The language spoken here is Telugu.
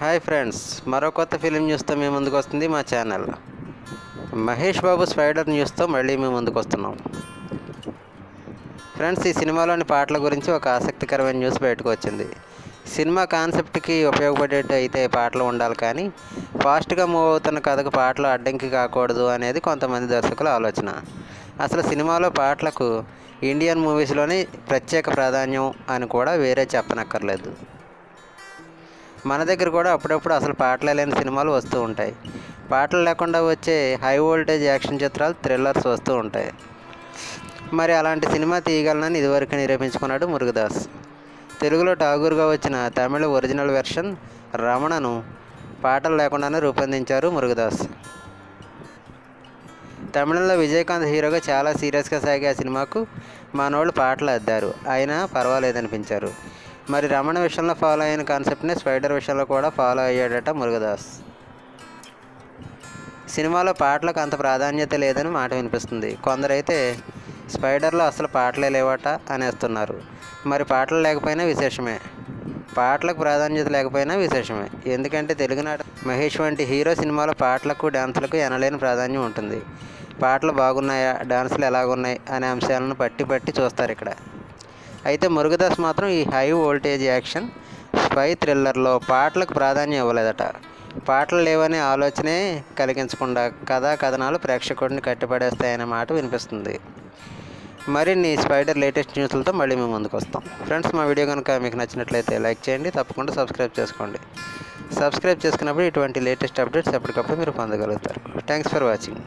హాయ్ ఫ్రెండ్స్, మరో కొత్త ఫిలిం న్యూస్తో మీ ముందుకు వస్తుంది మా ఛానల్. మహేష్ బాబు స్పైడర్ న్యూస్తో మళ్ళీ మీ ముందుకు వస్తున్నాం. ఫ్రెండ్స్, ఈ సినిమాలోని పాటల గురించి ఒక ఆసక్తికరమైన న్యూస్ బయటకు వచ్చింది. సినిమా కాన్సెప్ట్కి ఉపయోగపడేట్టు అయితే పాటలు ఉండాలి, కానీ ఫాస్ట్గా మూవ్ అవుతున్న కథకు పాటలు అడ్డంకి కాకూడదు అనేది కొంతమంది దర్శకుల ఆలోచన. అసలు సినిమాలో పాటలకు ఇండియన్ మూవీస్లోని ప్రత్యేక ప్రాధాన్యం అని కూడా వేరే చెప్పనక్కర్లేదు. మన దగ్గర కూడా అప్పుడప్పుడు అసలు పాటలే లేని సినిమాలు వస్తూ ఉంటాయి. పాటలు లేకుండా వచ్చే హై వోల్టేజ్ యాక్షన్ చిత్రాలు, థ్రిల్లర్స్ వస్తూ ఉంటాయి. మరి అలాంటి సినిమా తీయగలనని ఇదివరకు నిరూపించుకున్నాడు మురుగదాస్. తెలుగులో ఠాగూర్గా వచ్చిన తమిళ ఒరిజినల్ వెర్షన్ రమణను పాటలు లేకుండానే రూపొందించారు మురుగదాస్. తమిళంలో విజయకాంత్ హీరోగా చాలా సీరియస్గా సాగే ఆ సినిమాకు మనోళ్ళు పాటలు అద్దారు, అయినా పర్వాలేదనిపించారు. మరి రమణ విషయంలో ఫాలో అయిన కాన్సెప్ట్ని స్పైడర్ విషయంలో కూడా ఫాలో అయ్యాడట మురుగదాస్. సినిమాలో పాటలకు అంత ప్రాధాన్యత లేదని మాట వినిపిస్తుంది. కొందరైతే స్పైడర్లో అసలు పాటలే లేవట అనేస్తున్నారు. మరి పాటలు లేకపోయినా విశేషమే, పాటలకు ప్రాధాన్యత లేకపోయినా విశేషమే. ఎందుకంటే తెలుగునాట మహేష్ వంటి హీరో సినిమాలో పాటలకు, డాన్సులకు ఎనలేని ప్రాధాన్యం ఉంటుంది. పాటలు బాగున్నాయా, డాన్సులు ఎలాగున్నాయి అనే అంశాలను పట్టి చూస్తారు ఇక్కడ. అయితే మురుగదాస్ మాత్రం ఈ హై వోల్టేజ్ యాక్షన్ స్పై థ్రిల్లర్లో పాటలకు ప్రాధాన్యం ఇవ్వలేదట. పాటలు లేవనే ఆలోచనే కలిగించకుండా కథనాలు ప్రేక్షకుడిని కట్టిపడేస్తాయనే మాట వినిపిస్తుంది. మరిన్ని స్పైడర్ లేటెస్ట్ న్యూస్లతో మళ్ళీ మేము ముందుకు వస్తాం. ఫ్రెండ్స్, మా వీడియో కనుక మీకు నచ్చినట్లయితే లైక్ చేయండి, తప్పకుండా సబ్స్క్రైబ్ చేసుకోండి. సబ్స్క్రైబ్ చేసుకున్నప్పుడు ఇటువంటి లేటెస్ట్ అప్డేట్స్ ఎప్పటికప్పుడు మీరు పొందగలుగుతారు. Thanks for watching.